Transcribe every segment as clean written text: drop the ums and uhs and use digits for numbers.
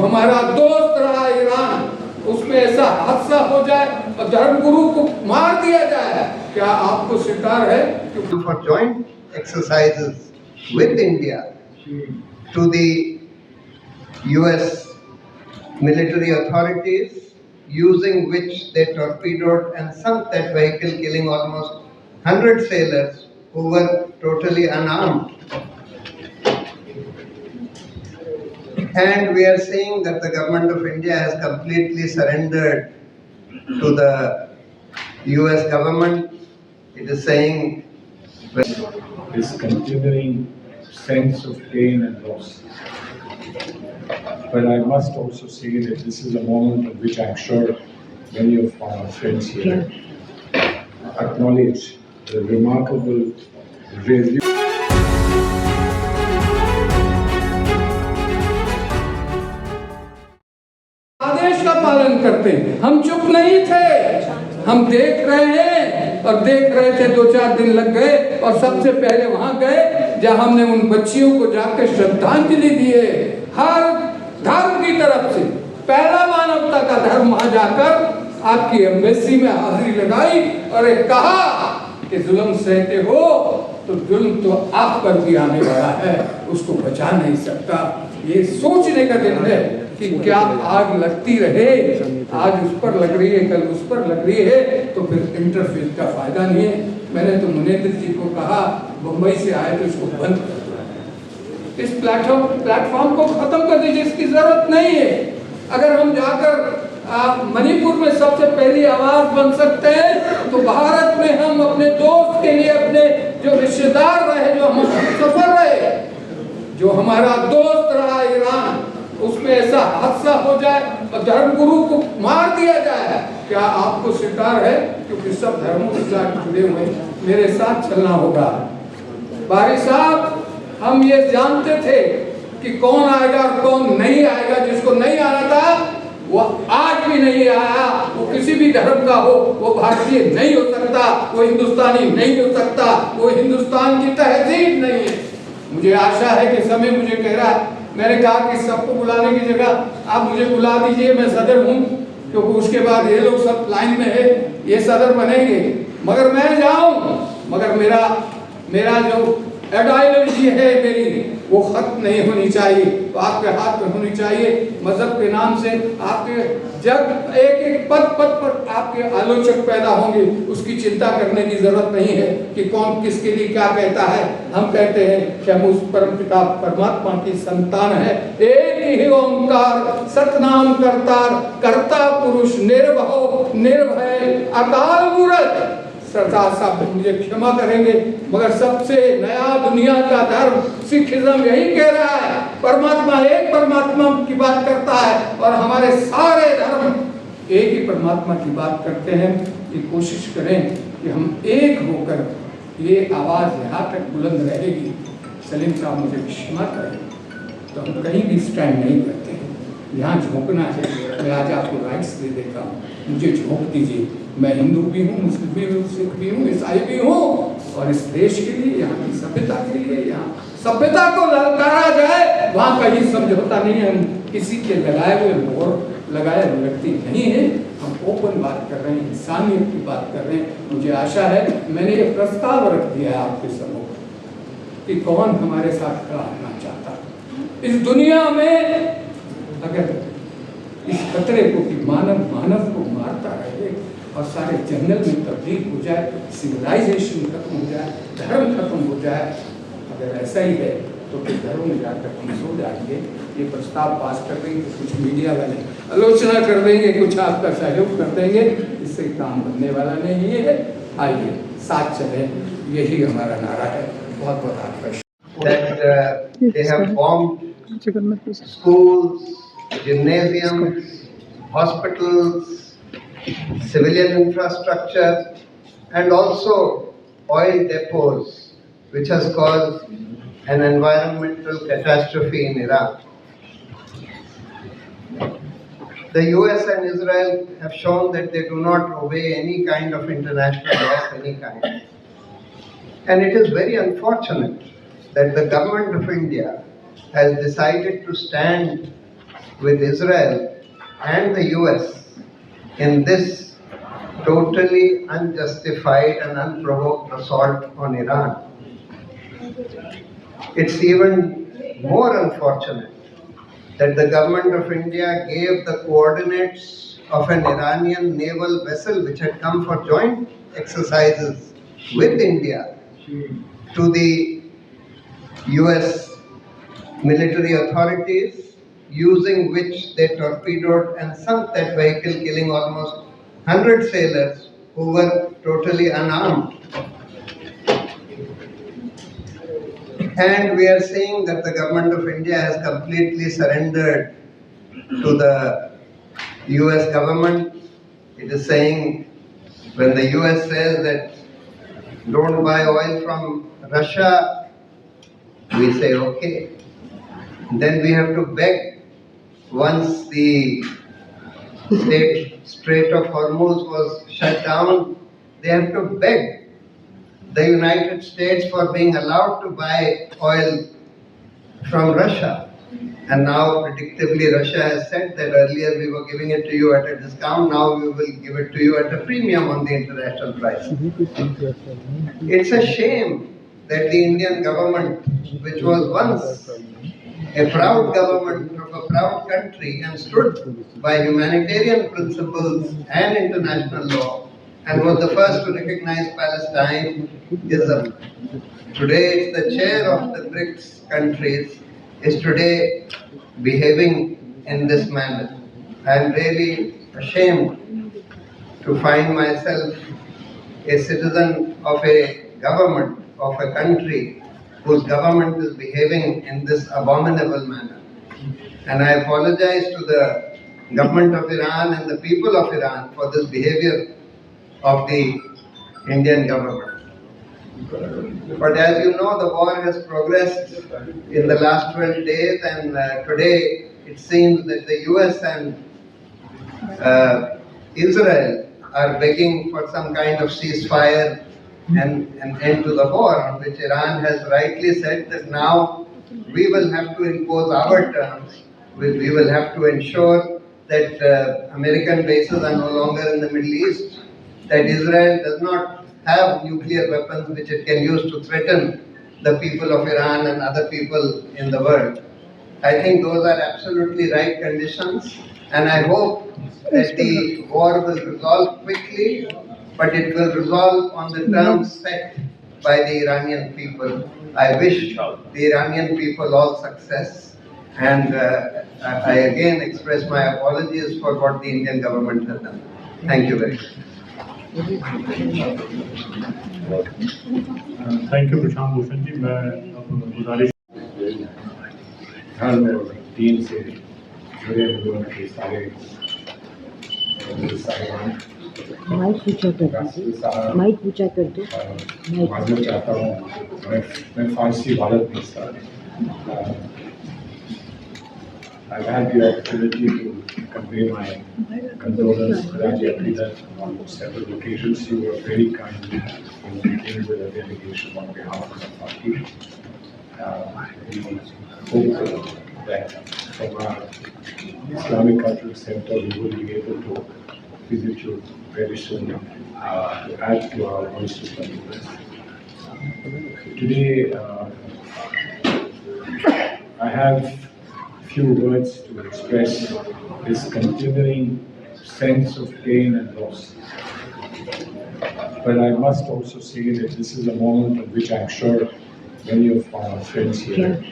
हमारा दोस्त रहा ईरान, उसमें ऐसा हादसा हो जाए और धर्मगुरु को मार दिया जाए, क्या आपको स्वीकार है? For joint exercises with India to the US military authorities, using which they torpedoed and sunk that vehicle, killing almost 100 sailors who were totally unarmed. And we are seeing that the government of India has completely surrendered to the US government. It is saying this continuing sense of pain and loss. But I must also say that this is a moment at which I'm sure many of our friends here acknowledge the remarkable resilience. आदेश का पालन करते हैं। हम चुप नहीं थे, हम देख रहे हैं और देख रहे थे। 2-4 दिन लग गए और सबसे पहले वहां गए जहां हमने उन बच्चियों को जाकर श्रद्धांजलि दिए। हर धर्म की तरफ से पहला मानवता का धर्म वहां जाकर आपकी एम्बेसी में हाजिरी लगाई और एक कहा कि जुल्म सहते हो तो जुल्म तो आप पर भी आने वाला है, उसको बचा नहीं सकता। ये सोचने का दिन है कि क्या आग लगती रहे, आज उस पर लग रही है, कल उस पर लग रही है, तो फिर इंटरफेस का फायदा नहीं है। मैंने तो मुनेत्र जी को कहा, मुंबई से आए तो इसको बंद कर दो, इस प्लेटफॉर्म को खत्म कर दीजिए, इसकी जरूरत नहीं है। अगर हम जाकर मणिपुर में सबसे पहली आवाज बन सकते हैं तो भारत में हम अपने दोस्त के लिए, अपने जो रिश्तेदार रहे, जो हम सफर रहे, जो हमारा दोस्त रहा ईरान, उसमें ऐसा हादसा हो जाए और धर्मगुरु को मार दिया जाए, क्या आपको स्वीकार है? क्योंकि सब धर्मों के साथ जुड़े हुए, मेरे साथ चलना होगा। बारी साहब, हम ये जानते थे कि कौन आएगा और कौन नहीं आएगा। जिसको नहीं आना था वो आज भी नहीं आया, वो किसी भी धर्म का हो, वो भारतीय नहीं हो सकता, वो हिंदुस्तानी नहीं हो सकता, वो हिंदुस्तान की तहजीब नहीं है। मुझे आशा है कि समय मुझे कह रहा है, मैंने कहा कि सबको बुलाने की जगह आप मुझे बुला दीजिए, मैं सदर हूँ, क्योंकि उसके बाद ये लोग सब लाइन में है, ये सदर बनेंगे। मगर मैं जाऊँ, मगर मेरा जो आइडियोलॉजी है मेरी, वो खत्म नहीं होनी चाहिए, तो आपके हाथ में होनी चाहिए। मजहब के नाम से आपके जब एक पद पर आपके आलोचक पैदा होंगे, उसकी चिंता करने की जरूरत नहीं है कि कौन किसके लिए क्या कहता है। हम कहते हैं कि हम उस परम पिता परमात्मा की संतान है। एक ही ओंकार सतनाम करतार, कर्ता पुरुष निर्भव निर्भय अकाल मूरत। सरदार साहब मुझे क्षमा करेंगे, मगर सबसे नया दुनिया का धर्म सिखिज्म यही कह रहा है, परमात्मा एक परमात्मा की बात करता है और हमारे सारे धर्म एक ही परमात्मा की बात करते हैं। ये कोशिश करें कि हम एक होकर, ये आवाज़ यहाँ तक बुलंद रहेगी। सलीम साहब मुझे क्षमा करें, तो हम कहीं भी स्टैंड नहीं करते हैं। यहाँ झोंकना है, मैं आज आपको राइट्स दे देता हूँ, मुझे झोंक दीजिए। मैं हिंदू भी हूँ, मुस्लिम भी हूँ, सिख भी हूँ, ईसाई भी हूँ, और इस देश के लिए, यहाँ की सभ्यता के लिए, यहाँ सभ्यता को ललकारा जाए, वहाँ कहीं समझौता नहीं है। हम किसी के लगाए हुए मोहर लगाए हुए व्यक्ति नहीं है, हम ओपन बात कर रहे हैं, इंसानियत की बात कर रहे हैं। मुझे आशा है, मैंने ये प्रस्ताव रख दिया है आपके सम्मुख कि कौन हमारे साथ खड़ा होना चाहता है इस दुनिया में। अगर इस खतरे को कि मानव को मारता रहे और सारे जंगल में तब्दील हो जाए, सिविलाइजेशन खत्म हो जाए, धर्म खत्म हो जाए, अगर ऐसा ही है तो फिर घरों में जाकर हम सो जाएंगे। ये प्रस्ताव पास कर देंगे, कुछ मीडिया वाले आलोचना कर देंगे, कुछ आपका सहयोग कर देंगे, इससे काम बनने वाला नहीं है। आइए साथ चले, यही हमारा नारा है। बहुत बहुत आपका gymnasiums, hospitals, civilian infrastructure, and also oil depots, which has caused an environmental catastrophe in Iraq. The US and Israel have shown that they do not obey any kind of international law of any kind. And it is very unfortunate that the government of India has decided to stand with Israel and the US in this totally unjustified and unprovoked assault on Iran. It's even more unfortunate that the government of India gave the coordinates of an Iranian naval vessel which had come for joint exercises with India to the US military authorities, using which they torpedoed and sunk that vehicle, killing almost 100 sailors who were totally unarmed. And we are seeing that the government of India has completely surrendered to the US government. It is saying, when the US says that don't buy oil from Russia, we say okay. Then we have to beg. Once the Strait of Hormuz was shut down, they have to beg the United States for being allowed to buy oil from Russia. And now, predictably, Russia has said that earlier we were giving it to you at a discount, now we will give it to you at a premium on the international price. It's a shame that the Indian government, which was once a proud government of a proud country and stood by humanitarian principles and international law, and was the first to recognize Palestine, today it's the chair of the BRICS countries, is today behaving in this manner. I am really ashamed to find myself a citizen of a government, of a country whose government is behaving in this abominable manner. And I apologize to the government of Iran and the people of Iran for this behavior of the Indian government. But as you know, the war has progressed in the last 12 days, and today it seems that the US and Israel are begging for some kind of ceasefire and an end to the war, on which Iran has rightly said that now we will have to impose our terms. We will have to ensure that American bases are no longer in the Middle East, that Israel does not have nuclear weapons which it can use to threaten the people of Iran and other people in the world. I think those are absolutely right conditions, and I hope that the war will resolve quickly, but it will resolve on the terms set by the Iranian people. I wish the Iranian people all success, and I again express my apologies for what the Indian government has done. Thank you very much. Thank you Prashant Bhushan ji. मैं अब गुजारिश धर्म और दीन से जुड़े हुए के सारे माइक पूछा कर दो। मालूम चाहता हूँ, मैं फारसी भारत में sir I've had the opportunity to convey my condolence, Raji Akridat, on several occasions. You were very kind in meeting with a delegation on behalf of the party. We hope that from our Islamic Cultural Center we will be able to visit you very soon to add to our voices for this. Today I have few words to express this continuing sense of pain and loss. But I must also say that this is a moment in which I'm sure many of our friends here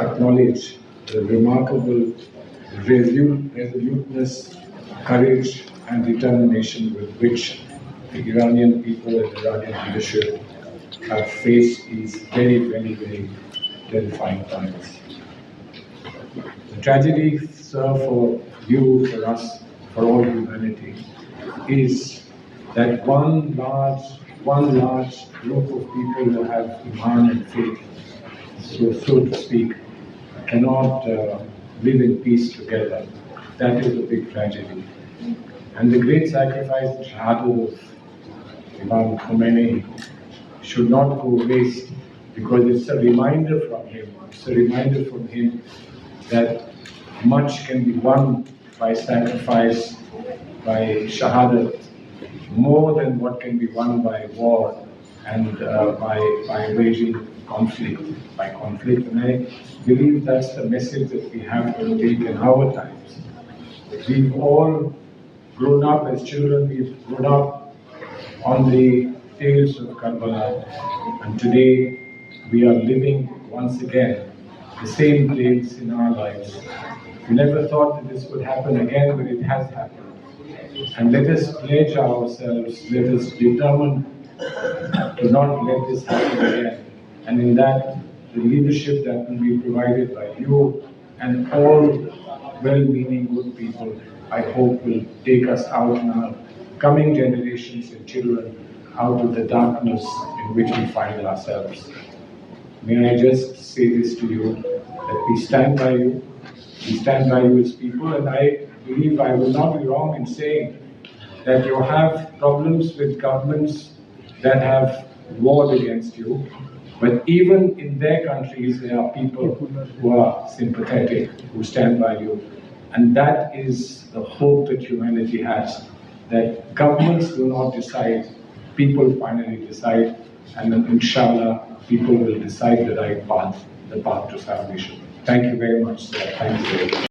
acknowledge the remarkable resoluteness, courage and determination with which the Iranian people and Iranian leadership have faced these very terrifying times. The tragedy, sir, for you, for us, for all humanity, is that one large group of people who have iman and faith, so to speak, cannot live in peace together. That is the big tragedy. And the great sacrifice, the shahadat of Imam Khomeini, should not go waste, because it's a reminder from him. It's a reminder from him that much can be won by sacrifice, by shahadat, more than what can be won by war and by waging conflict, by conflict. And I believe that's the message that we have to take in our times. We've all grown up as children, we've grown up on the tales of Karbala, and today we are living once again the same tales in our lives. We never thought that this would happen again, but it has happened. And let us pledge ourselves, let us determine to not let this happen again. And in that, the leadership that will be provided by you and all well-meaning good people, I hope will take us out now, coming generations and children, out of the darkness in which we find ourselves. May I just say this to you, that we stand by you as people, and I believe I will not be wrong in saying that you have problems with governments that have warred against you, but even in their countries there are people who are sympathetic, who stand by you. And that is the hope that humanity has, that governments do not decide, people finally decide, and then inshallah people will decide the right path, the path to salvation. Thank you very much, sir. Thank you.